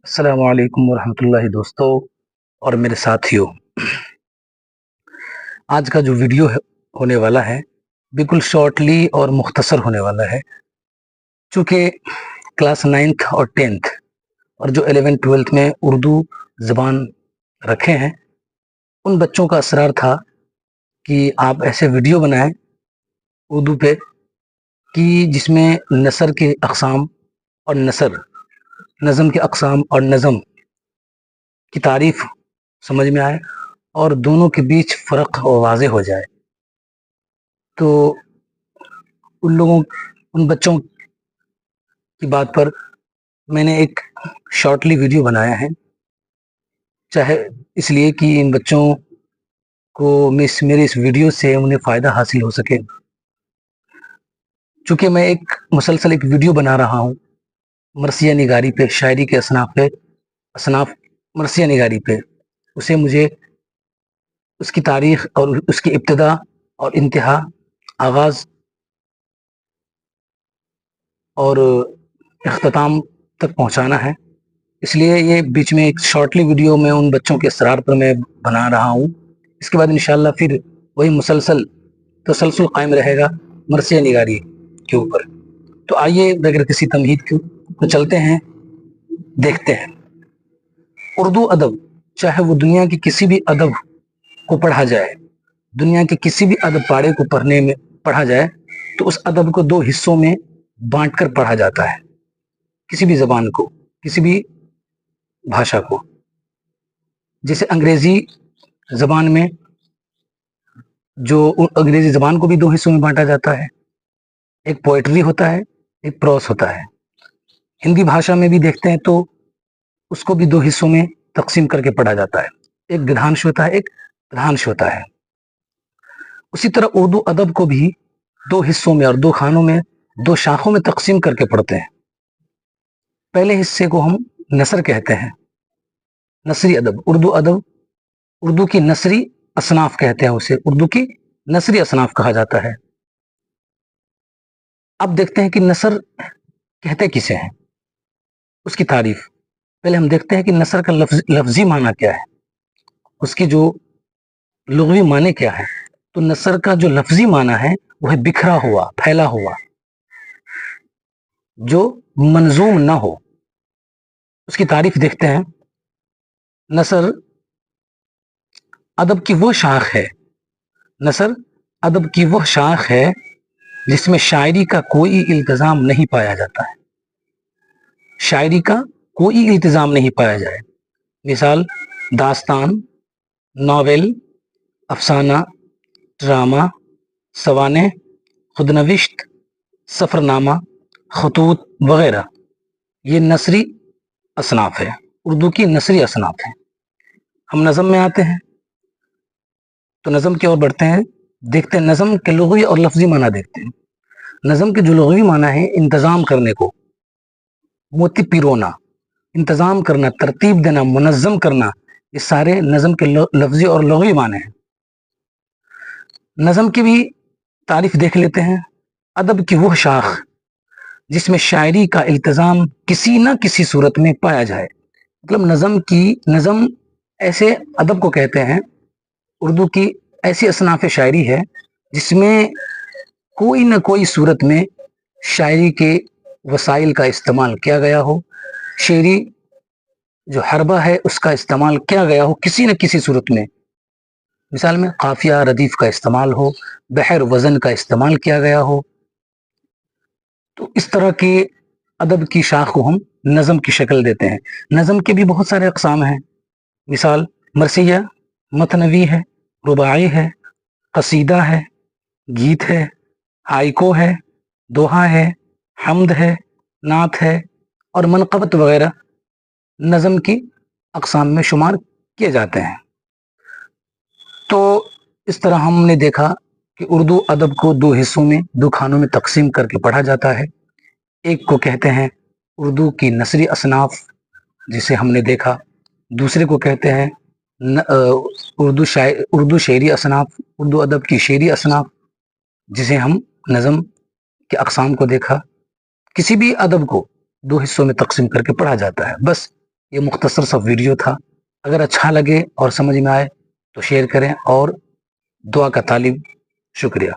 अस्सलाम वालेकुम वरहमतुल्लाहि दोस्तों और मेरे साथियों। आज का जो वीडियो होने वाला है बिल्कुल शॉर्टली और मुख्तसर होने वाला है। चूँकि क्लास 9th और 10th और जो 11th 12th में उर्दू ज़बान रखे हैं, उन बच्चों का असरार था कि आप ऐसे वीडियो बनाएं उर्दू पे कि जिसमें नसर के अक़साम और नज़म के अक़साम और नज़म की तारीफ़ समझ में आए और दोनों के बीच फ़र्क वाज़ेह हो जाए। तो उन बच्चों की बात पर मैंने एक शॉर्टली वीडियो बनाया है, चाहे इसलिए कि इन बच्चों को मेरे इस वीडियो से उन्हें फ़ायदा हासिल हो सके। चूँकि मैं एक मुसलसल एक वीडियो बना रहा हूँ मरसिया निगारी पे, शायरी के असनाफ़ मरसिया निगारी पे, उसे मुझे उसकी तारीख़ और उसकी इब्तिदा और इंतहा, आगाज़ और इख्तिताम तक पहुँचाना है। इसलिए ये बीच में एक शॉर्टली वीडियो में उन बच्चों के इसरार पर मैं बना रहा हूँ। इसके बाद इंशाअल्लाह फिर वही तसलसल कायम रहेगा मरसिया निगारी के ऊपर। तो आइए बगैर किसी तमहीद के तो चलते हैं, देखते हैं। उर्दू अदब, चाहे वो दुनिया के किसी भी अदब को पढ़ा जाए, दुनिया के किसी भी अदब पाड़े को पढ़ा जाए, तो उस अदब को दो हिस्सों में बांट कर पढ़ा जाता है। किसी भी ज़बान को, किसी भी भाषा को, जैसे अंग्रेज़ी ज़बान में अंग्रेज़ी ज़बान को भी दो हिस्सों में बांटा जाता है, एक पोएट्री होता है, एक प्रोस होता है। हिंदी भाषा में भी देखते हैं तो उसको भी दो हिस्सों में तकसीम करके पढ़ा जाता है, एक गद्यांश होता है, एक पद्यांश होता है। उसी तरह उर्दू अदब को भी दो हिस्सों में और दो खानों में, दो शाखों में तकसीम करके पढ़ते हैं। पहले हिस्से को हम नसर कहते हैं, नसरी अदब। उर्दू की नसरी असनाफ कहते हैं उसे, उर्दू की नसरी असनाफ कहा जाता है। अब देखते हैं कि नसर कहते किसे हैं, उसकी तारीफ। पहले हम देखते हैं कि नसर का लफ्जी माना क्या है, उसकी जो लुग़वी माने क्या है। तो नसर का जो लफ्जी माना है वो है बिखरा हुआ, फैला हुआ, जो मंजूम ना हो। उसकी तारीफ देखते हैं। नसर अदब की वो शाख है, नसर अदब की वो शाख है जिसमें शायरी का कोई इल्तिज़ाम नहीं पाया जाता है, शायरी का कोई इल्तिज़ाम नहीं पाया जाए। मिसाल दास्तान, नावल, अफसाना, ड्रामा, सवाने, खुदनविश्त, सफ़रनामा, खतूत वगैरह, ये नसरी असनाफ है, उर्दू की नसरी असनाफ है। हम नज़म में आते हैं तो नज़म की ओर बढ़ते हैं, देखते हैं नज़म के लुग़वी और लफ्जी माना देखते हैं। नज़म के जो लुग़वी माना है इंतज़ाम करने को, मोती पिरोना, इंतज़ाम करना, तरतीब देना, मुनज़्ज़म करना, ये सारे नज़म के लफ्जी और लुग़वी माने हैं। नज़म की भी तारीफ देख लेते हैं। अदब की वो शाख जिसमें शायरी का इल्तिज़ाम किसी न किसी सूरत में पाया जाए, मतलब नज़म ऐसे अदब को कहते हैं, उर्दू की ऐसी असनाफ़ शायरी है जिसमें कोई न कोई सूरत में शायरी के वसाइल का इस्तेमाल किया गया हो, शेरी जो हरबा है उसका इस्तेमाल किया गया हो किसी न किसी सूरत में। मिसाल में काफ़िया रदीफ़ का इस्तेमाल हो, बहर वज़न का इस्तेमाल किया गया हो। तो इस तरह के अदब की शाख को हम नज़म की शक्ल देते हैं। नज़म के भी बहुत सारे अक़साम हैं। मिसाल मरसिया, मतनवी है, रुबाई है, कसीदा है, गीत है, हाइको है, दोहा है, हम्द है, नात है और मनक़बत वगैरह नज़म की अक़साम में शुमार किए जाते हैं। तो इस तरह हमने देखा कि उर्दू अदब को दो हिस्सों में, दो खानों में तकसीम करके पढ़ा जाता है। एक को कहते हैं उर्दू की नसरी असनाफ, जिसे हमने देखा। दूसरे को कहते हैं उर्दू शेरी असनाफ, उर्दू अदब की शेरी असनाफ, जिसे हम नज़म के अक़साम को देखा। किसी भी अदब को दो हिस्सों में तकसीम करके पढ़ा जाता है, बस یہ مختصر سا ویڈیو تھا. اگر اچھا لگے اور سمجھ میں آئے تو شیئر کریں اور دعا کا طالب. شکریہ.